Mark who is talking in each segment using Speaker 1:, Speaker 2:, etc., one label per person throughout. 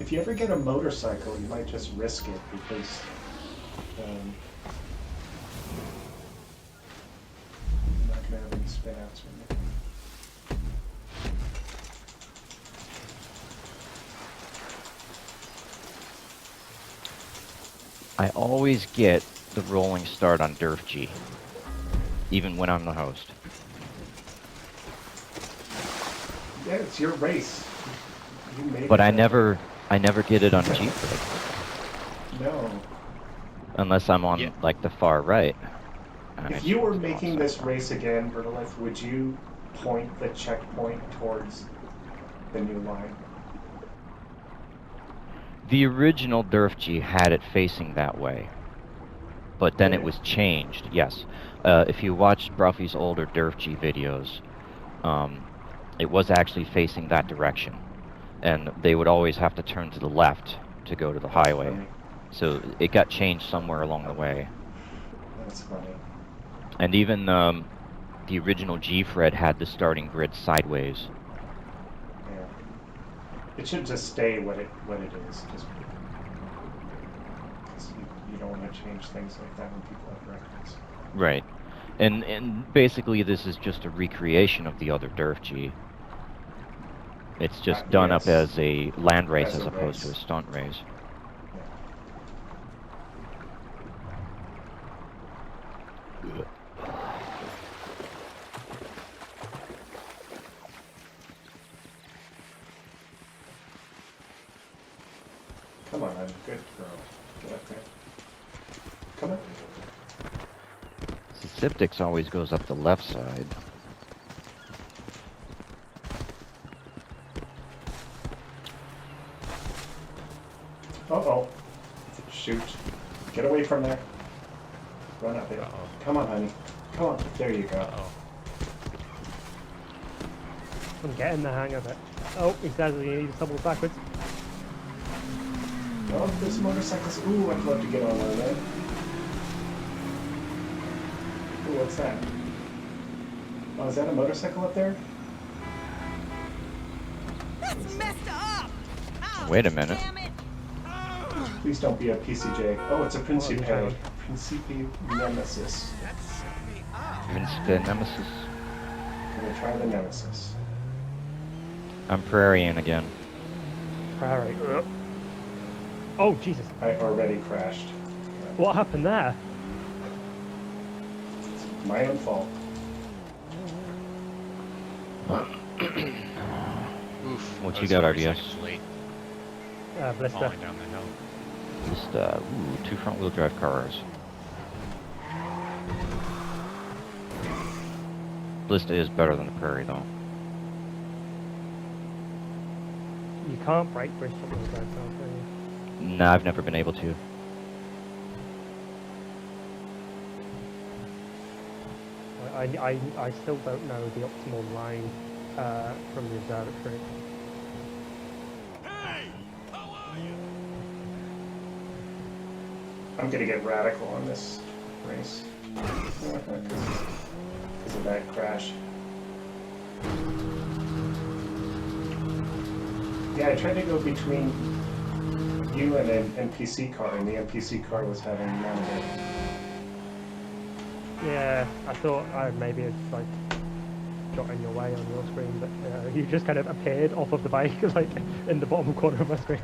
Speaker 1: If you ever get a motorcycle, you might just risk it because you're not going to have any spin outs or anything.
Speaker 2: I always get the rolling start on derfG, even when I'm the host.
Speaker 1: Yeah, it's your race. You made
Speaker 2: But
Speaker 1: it
Speaker 2: I
Speaker 1: that
Speaker 2: never
Speaker 1: way.
Speaker 2: get it on Gfred.
Speaker 1: No.
Speaker 2: Unless I'm on like the far right. And
Speaker 1: If you were making this race again, Bertolith, would you point the checkpoint towards the new line?
Speaker 2: The original derfG had it facing that way, but then
Speaker 1: Did
Speaker 2: it was changed. Yes, if you watch Bruffy's older derfG videos, it was actually facing that direction, and they would always have to turn to the left to go to the highway.
Speaker 1: Funny.
Speaker 2: So it got changed somewhere along the way.
Speaker 1: That's funny.
Speaker 2: And even the original Gfred had the starting grid sideways.
Speaker 1: Yeah. It should just stay what it is. Just you don't want to change things like that when people have records.
Speaker 2: Right. And basically this is just a recreation of the other derfG. It's just done up as a land race as opposed to a stunt race.
Speaker 1: Yeah. Come on, I'm a good girl. Get up there. Come on.
Speaker 2: The Siptix always goes up the left side.
Speaker 1: Uh-oh. Shoot. Get away from there. Run up there. Come on, honey. Come on. There you go.
Speaker 3: I'm getting the hang of it. Oh, he says he needs to tumble backwards.
Speaker 1: Oh, there's motorcycles. Ooh, I'd love to get on one of them. Ooh, what's that? Oh, is that a motorcycle up there?
Speaker 4: That's messed up! Ouch,
Speaker 2: Wait a minute.
Speaker 4: damn it.
Speaker 1: Please don't be a PCJ. Oh, it's a Principe. Principe Nemesis.
Speaker 2: Principe Nemesis.
Speaker 1: Gonna try the Nemesis.
Speaker 2: I'm Prairieing again.
Speaker 3: Prairie. Oh, Jesus.
Speaker 1: I already crashed.
Speaker 3: What happened there?
Speaker 1: It's my own fault.
Speaker 5: Oof.
Speaker 2: What you got, RDS?
Speaker 3: Blister.
Speaker 5: Falling down the hill.
Speaker 2: Just, two front-wheel drive cars. Blista is better than the Prairie, though.
Speaker 3: You can't break Bristol with that, can you?
Speaker 2: Nah, I've never been able to.
Speaker 3: I still don't know the optimal line from the observatory.
Speaker 4: Hey! How are you?
Speaker 1: I'm gonna get radical on this race. Because of that crash. Yeah, I tried to go between you and an NPC car, and the NPC car was having none of it.
Speaker 3: Yeah, I thought maybe it's like got in your way on your screen, but you just kind of appeared off of the bike, like in the bottom corner of my screen.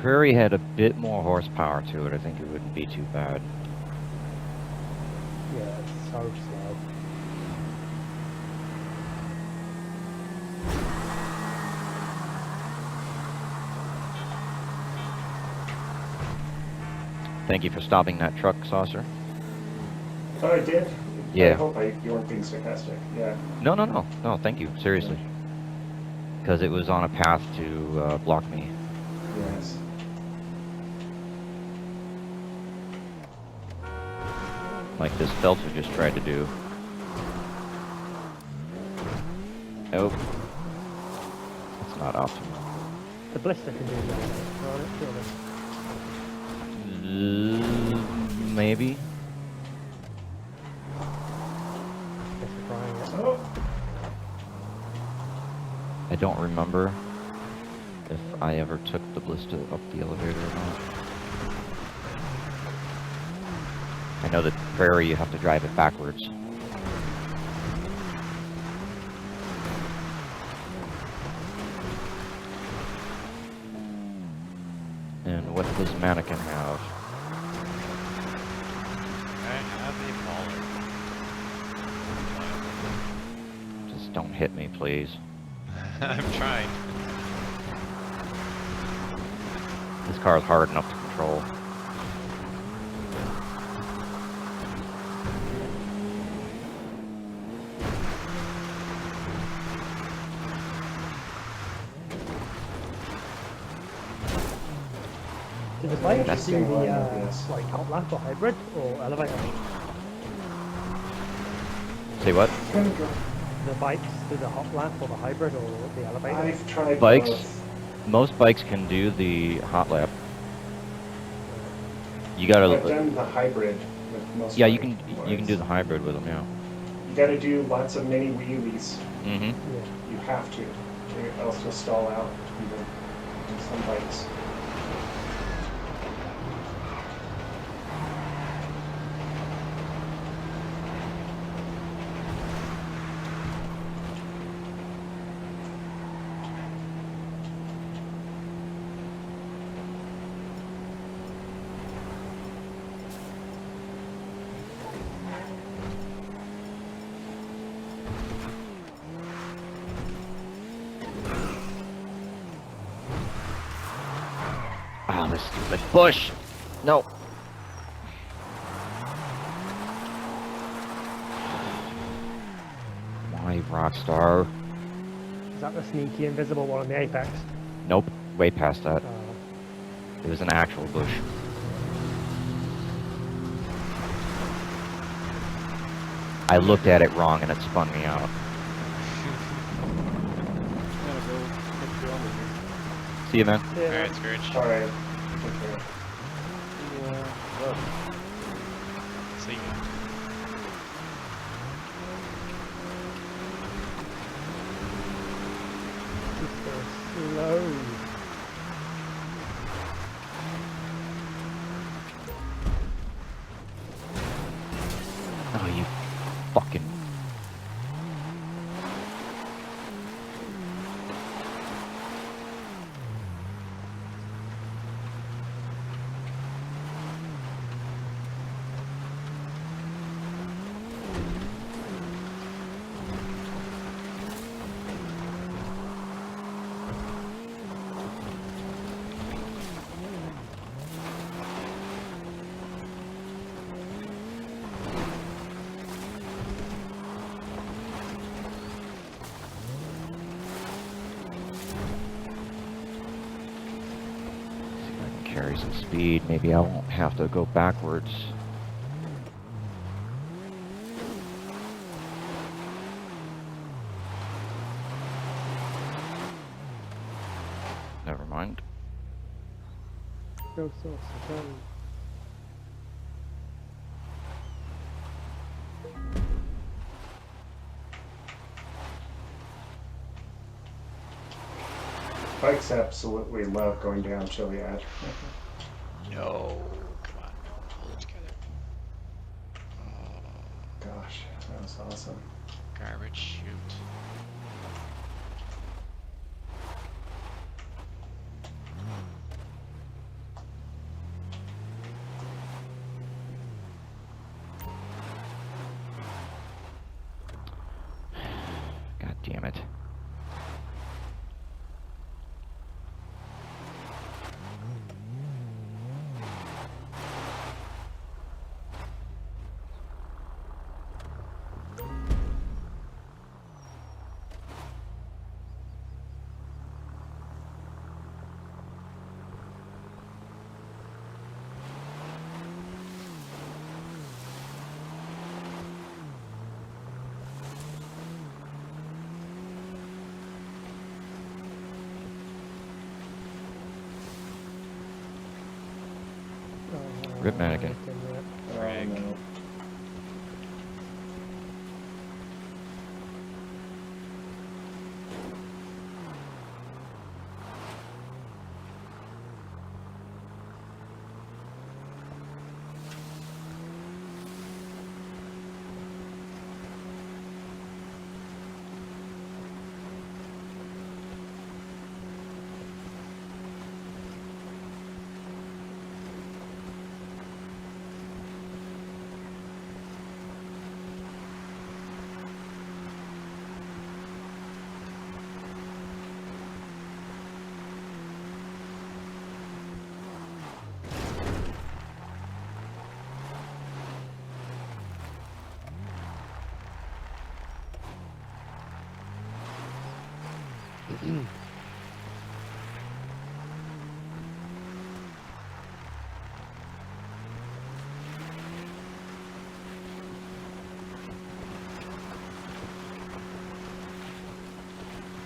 Speaker 2: Prairie had a bit more horsepower to it. I think it wouldn't be too bad.
Speaker 3: Yeah, it's so slow.
Speaker 2: Thank you for stopping that truck, Saucer.
Speaker 1: Oh, I did?
Speaker 2: Yeah.
Speaker 1: I hope you weren't being sarcastic. Yeah.
Speaker 2: No, thank you, seriously. Because it was on a path to block me.
Speaker 1: Yes.
Speaker 2: Like this Belter just tried to do. Oh. It's not optimal.
Speaker 3: The blister can do that on it, surely.
Speaker 2: Maybe.
Speaker 3: Guess we're trying it.
Speaker 1: Oh,
Speaker 2: I don't remember if I ever took the blister up the elevator or not. I know that Prairie, you have to drive it backwards. And what does Mannequin have?
Speaker 5: I have a
Speaker 2: Just don't hit me, please.
Speaker 5: baller. I'm trying.
Speaker 2: This car is hard enough to control.
Speaker 3: Did the bike
Speaker 2: That's
Speaker 3: do the
Speaker 1: yes.
Speaker 3: like hot lap or hybrid or elevator?
Speaker 2: Say what?
Speaker 1: it's gonna go.
Speaker 3: The bikes do the hot lap or the hybrid or the elevator?
Speaker 1: I've tried
Speaker 2: Bikes?
Speaker 1: both.
Speaker 2: Most bikes can do the hot lap. You
Speaker 1: I've
Speaker 2: gotta,
Speaker 1: done the hybrid with most.
Speaker 2: yeah,
Speaker 1: of
Speaker 2: you
Speaker 1: my
Speaker 2: can do the
Speaker 1: boys.
Speaker 2: hybrid with them, yeah.
Speaker 1: You gotta do lots of mini wheelies.
Speaker 2: Mm-hmm.
Speaker 3: Yeah.
Speaker 1: You have to, or else you'll stall out. Even in some bikes.
Speaker 2: Ah, this stupid bush! No! Why, Rockstar?
Speaker 3: Is that the sneaky invisible one on the apex?
Speaker 2: Nope, way past that.
Speaker 3: Uh,
Speaker 2: It was an actual bush. I looked at it wrong and it spun me out. See you, man.
Speaker 3: yeah,
Speaker 5: Alright, Scourge.
Speaker 1: Alright. Okay.
Speaker 5: See ya.
Speaker 3: just so slow.
Speaker 2: Oh, you fucking... See if I can carry some speed. Maybe I won't have to go backwards. Never mind.
Speaker 3: Go so slow.
Speaker 1: Bikes absolutely love going down Chiliad.
Speaker 5: No. Come on. Pull it together.
Speaker 1: Gosh, that was awesome.
Speaker 5: Garbage chute.
Speaker 2: God damn it. Good mannequin.
Speaker 1: Oh,
Speaker 5: Frick.
Speaker 1: no.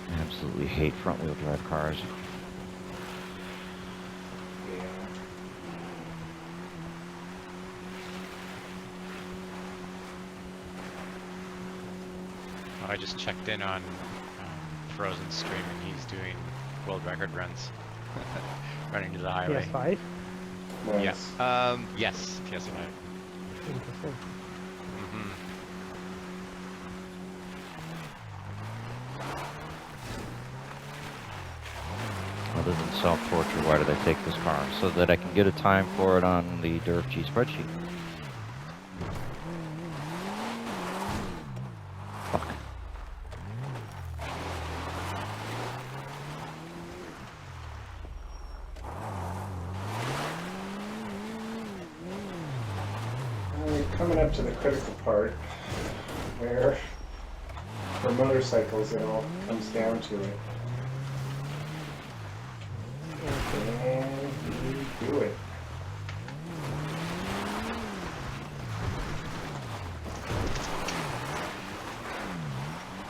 Speaker 2: I absolutely hate front-wheel drive cars.
Speaker 1: Yeah.
Speaker 5: Oh, I just checked in on Frozen stream and he's doing world record runs. Running to the highway.
Speaker 3: PS5?
Speaker 1: Nice.
Speaker 5: Yeah. Yes, PS5.
Speaker 3: Interesting.
Speaker 5: Mm-hmm.
Speaker 2: Other than self-torture, why did I take this car? So that I can get a time for it on the derfG spreadsheet. Fuck.
Speaker 1: We're coming up to the critical part where for motorcycles it all comes down to it. And we do it.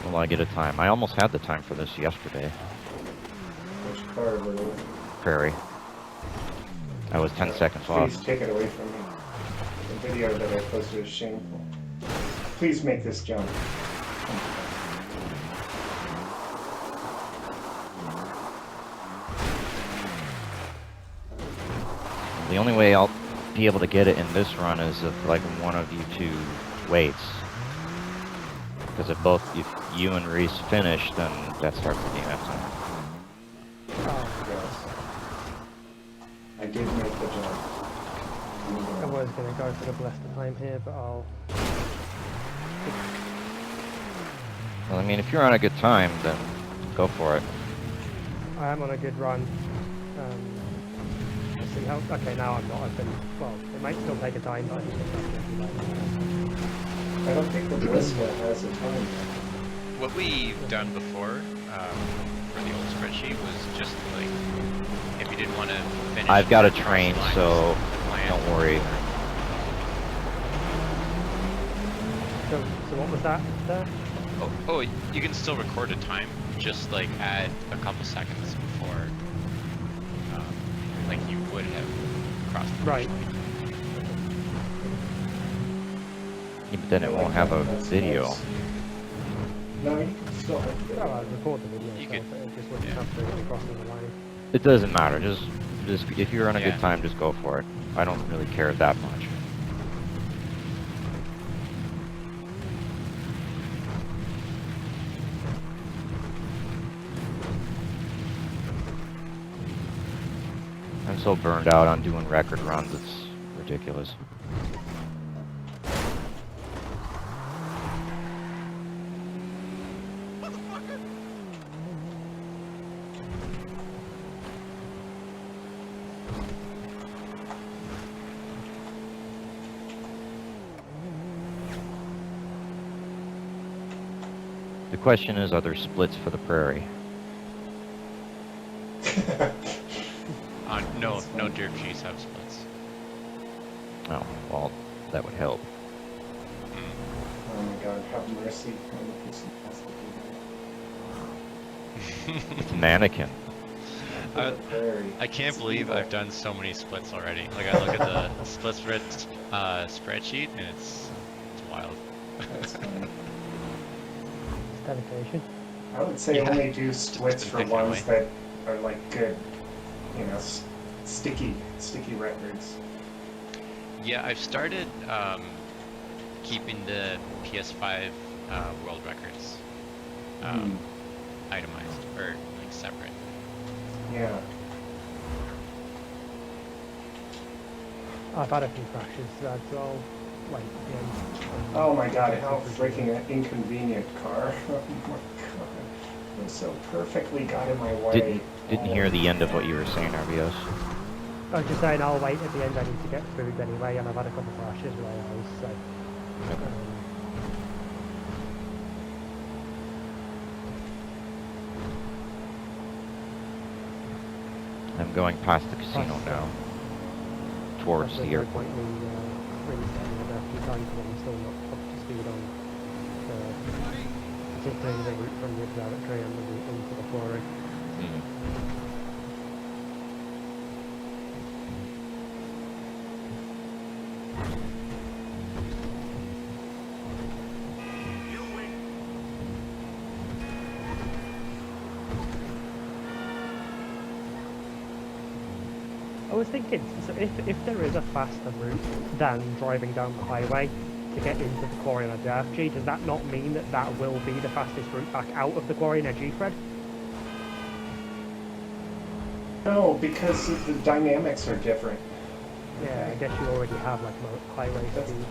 Speaker 2: Will I get a time? I almost had the time for this yesterday.
Speaker 1: Which car were we?
Speaker 2: Prairie. I was 10 seconds
Speaker 1: Please
Speaker 2: off.
Speaker 1: take it away from me. The video that I posted is shameful. Please make this jump.
Speaker 2: The only way I'll be able to get it in this run is if like one of you two waits. Because if you and Reese finish, then that starts the game after.
Speaker 3: Oh,
Speaker 1: Yes. I did make the jump.
Speaker 3: I was going to go for the blessed time here, but I'll...
Speaker 2: Well, I mean, if you're on a good time, then go for it.
Speaker 3: I am on a good run. Let's see how... Okay, now I'm not. I've been... Well, it might still take a time, but I think it's
Speaker 1: I don't think the Blista has a time.
Speaker 5: What we've done before for the old spreadsheet was just like, if you didn't want to finish...
Speaker 2: I've got a
Speaker 5: across
Speaker 2: train,
Speaker 5: lines,
Speaker 2: so
Speaker 5: plan.
Speaker 2: don't worry.
Speaker 3: So what was that there?
Speaker 5: Oh, you can still record a time, just like add a couple seconds before, like you would have crossed the
Speaker 3: Right.
Speaker 5: finish line.
Speaker 2: Yeah, but then it won't have a video.
Speaker 1: No, you can still have the
Speaker 3: Oh,
Speaker 1: video.
Speaker 3: I'd record the video,
Speaker 5: You
Speaker 3: so
Speaker 5: could-
Speaker 3: it just wouldn't
Speaker 5: yeah.
Speaker 3: have to cross the line.
Speaker 2: It doesn't matter. Just if you're on a
Speaker 5: Yeah.
Speaker 2: good time, just go for it. I don't really care that much. I'm so burned out on doing record runs, it's ridiculous. The question is, are there splits for the Prairie?
Speaker 5: No derfGs have splits.
Speaker 2: Oh, well, that would help.
Speaker 1: Oh my god, have mercy on the person who has to do
Speaker 2: It's a mannequin.
Speaker 1: for the Prairie.
Speaker 5: I can't
Speaker 1: It's
Speaker 5: believe
Speaker 1: evil.
Speaker 5: I've done so many splits already. Like I look at the split spreadsheet and it's wild.
Speaker 1: That's funny.
Speaker 3: It's dedication.
Speaker 1: I would say
Speaker 5: Yeah,
Speaker 1: only do
Speaker 5: just
Speaker 1: splits
Speaker 5: been
Speaker 1: for
Speaker 5: picking
Speaker 1: ones
Speaker 5: away.
Speaker 1: that are like good, you know, sticky records.
Speaker 5: Yeah, I've started keeping the PS5 world records
Speaker 1: Hmm.
Speaker 5: itemized or like separate.
Speaker 1: Yeah.
Speaker 3: I've had a few crashes, that's all. Like, yeah.
Speaker 1: Oh my god, how freaking inconvenient car. Oh my god. It was so perfectly got in my way.
Speaker 2: Didn't hear the end of what you were saying, RBS.
Speaker 3: I was just saying I'll wait at the end, I need to get food anyway, and I've had a couple of crashes with AIs, so...
Speaker 2: Okay. I'm going past the casino now, towards the airport.
Speaker 3: There's no point in really setting it up, you can't when you're still not up to speed on particularly the route from the observatory and the route into the quarry.
Speaker 2: Mhm.
Speaker 3: I was thinking, so if there is a faster route than driving down the highway to get into the quarry on a derfG, does that not mean that that will be the fastest route back out of the quarry in a Gfred?
Speaker 1: No, because the dynamics are different.
Speaker 3: Yeah, I guess you already have like highway
Speaker 1: That's-
Speaker 3: speed.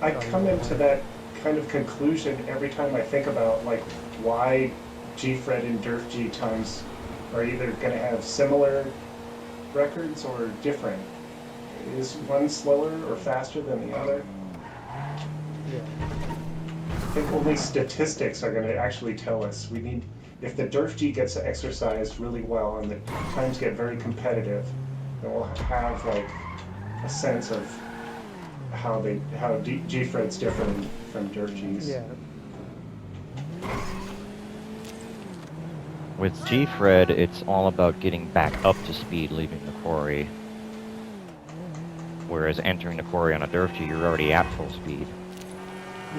Speaker 1: I
Speaker 3: going
Speaker 1: come
Speaker 3: that
Speaker 1: into
Speaker 3: way.
Speaker 1: that kind of conclusion every time I think about like why Gfred and derfG times are either going to have similar records or different. Is one slower or faster than the other?
Speaker 3: Yeah.
Speaker 1: I think only statistics are going to actually tell us. We need, if the derfG gets exercised really well and the times get very competitive, then we'll have like a sense of how Gfred's different from derfG's.
Speaker 3: Yeah.
Speaker 2: With Gfred, it's all about getting back up to speed leaving the quarry. Whereas entering the quarry on a derfG, you're already at full speed.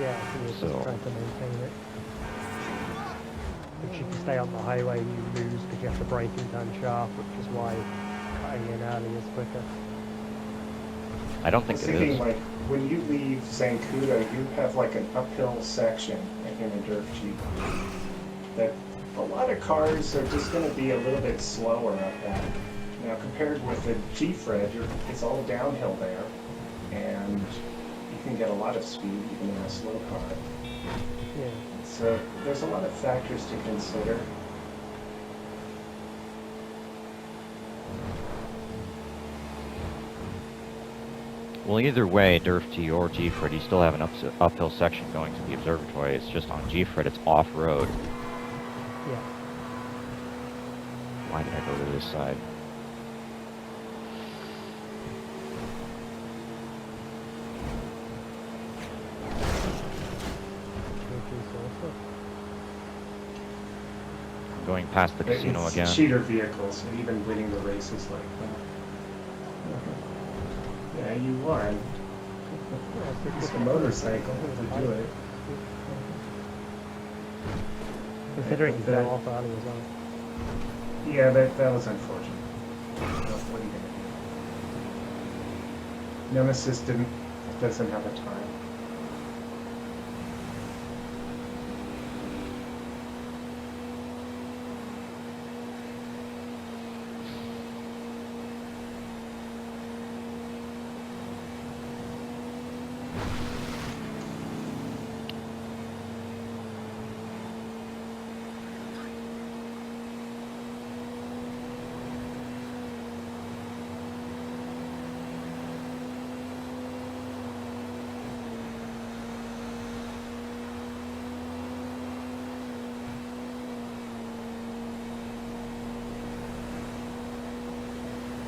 Speaker 3: Yeah, so you're
Speaker 2: So-
Speaker 3: just trying to maintain it. If you can stay on the highway, you lose because you have to brake and turn sharp, which is why cutting in early is quicker.
Speaker 2: I don't
Speaker 1: I
Speaker 2: think
Speaker 1: was
Speaker 2: it
Speaker 1: thinking
Speaker 2: is.
Speaker 1: like when you leave Zancudo, you have like an uphill section in a derfG that a lot of cars are just going to be a little bit slower at that. Now compared with the Gfred, it's all downhill there, and you can get a lot of speed even in a slow car.
Speaker 3: Yeah.
Speaker 1: So there's a lot of factors to consider.
Speaker 2: Well, either way, derfG or Gfred, you still have an uphill section going to the observatory. It's just on Gfred, it's off-road.
Speaker 3: Yeah.
Speaker 2: Why did I go to this side? I'm going past the casino
Speaker 1: It's
Speaker 2: again.
Speaker 1: cheater vehicles, and even winning the races like that. Yeah, you won. It's a motorcycle to do it.
Speaker 3: Considering you
Speaker 1: That-
Speaker 3: fell off early as well.
Speaker 1: Yeah, that was unfortunate. What are you gonna do? Nemesis doesn't have a time.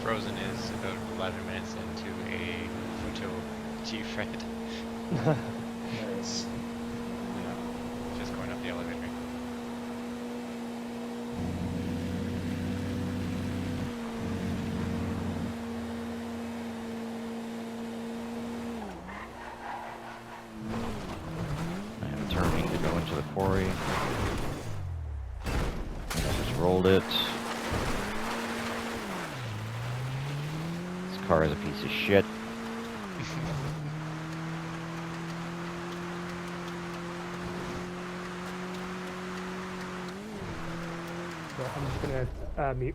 Speaker 5: Frozen is about 11 minutes into a Futo Gfred.
Speaker 1: Nice.
Speaker 5: Yeah, just going up the elevator.
Speaker 2: turning to go into the quarry. Just rolled it. This car is a piece of shit.
Speaker 3: So I'm just gonna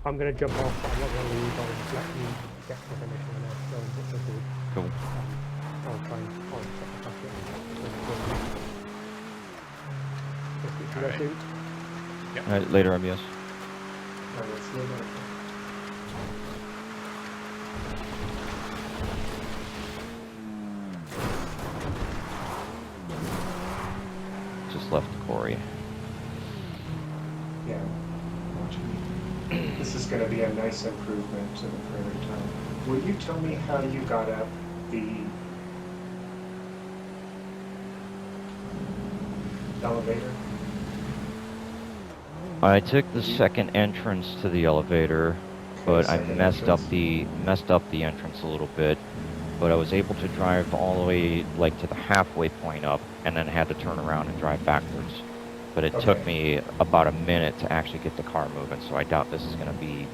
Speaker 3: I'm gonna jump off, but I'm not gonna leave. I'll just let you get to the finish and then go and get the food.
Speaker 2: Cool.
Speaker 3: I'll try and check the basket.
Speaker 5: Alright. Yep.
Speaker 2: Alright, later, MBS.
Speaker 1: Alright, let's do that.
Speaker 2: Just left the quarry.
Speaker 1: Yeah. This is going to be a nice improvement to the Prairie Tunnel. Will you tell me how you got up the elevator?
Speaker 2: I took the second entrance to the elevator, but I
Speaker 1: second
Speaker 2: messed up
Speaker 1: entrance.
Speaker 2: the entrance a little bit. But I was able to drive all the way like to the halfway point up, and then had to turn around and drive backwards. But it took me about a minute to actually get the car moving, so I doubt this is going to be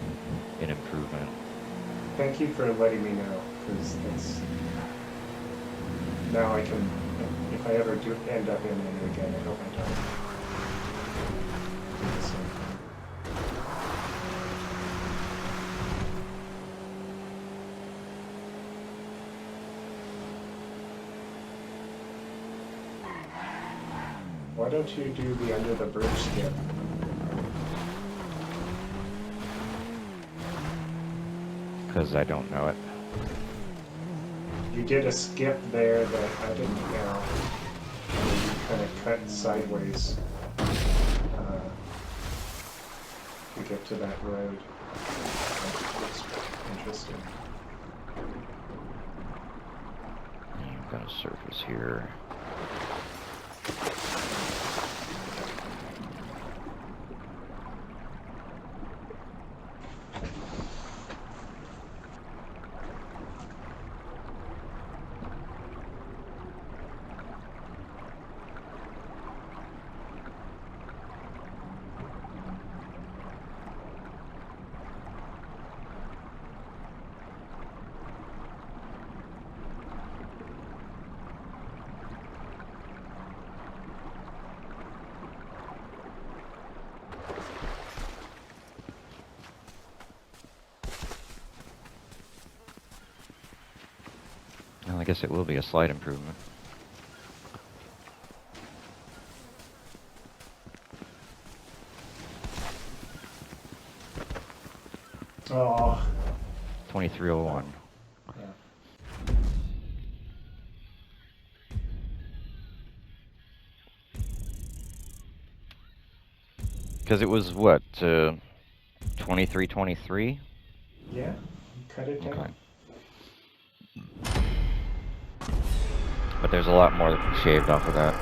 Speaker 2: an improvement.
Speaker 1: Thank you for letting me know, because that's... Now I can... If I ever do end up in it again, I hope I don't. Do the same thing. Why don't you do the under the bridge skip?
Speaker 2: Because I don't know it.
Speaker 1: You did a skip there that I didn't know. And you kind of cut sideways to get to that road. That looks interesting.
Speaker 2: I'm going to surface here. Well, I guess it will be a slight improvement.
Speaker 1: Oh.
Speaker 2: 2301.
Speaker 1: Yeah.
Speaker 2: Because it was what, 2323?
Speaker 1: Yeah, cut it down.
Speaker 2: Okay. But there's a lot more that can be shaved off of that.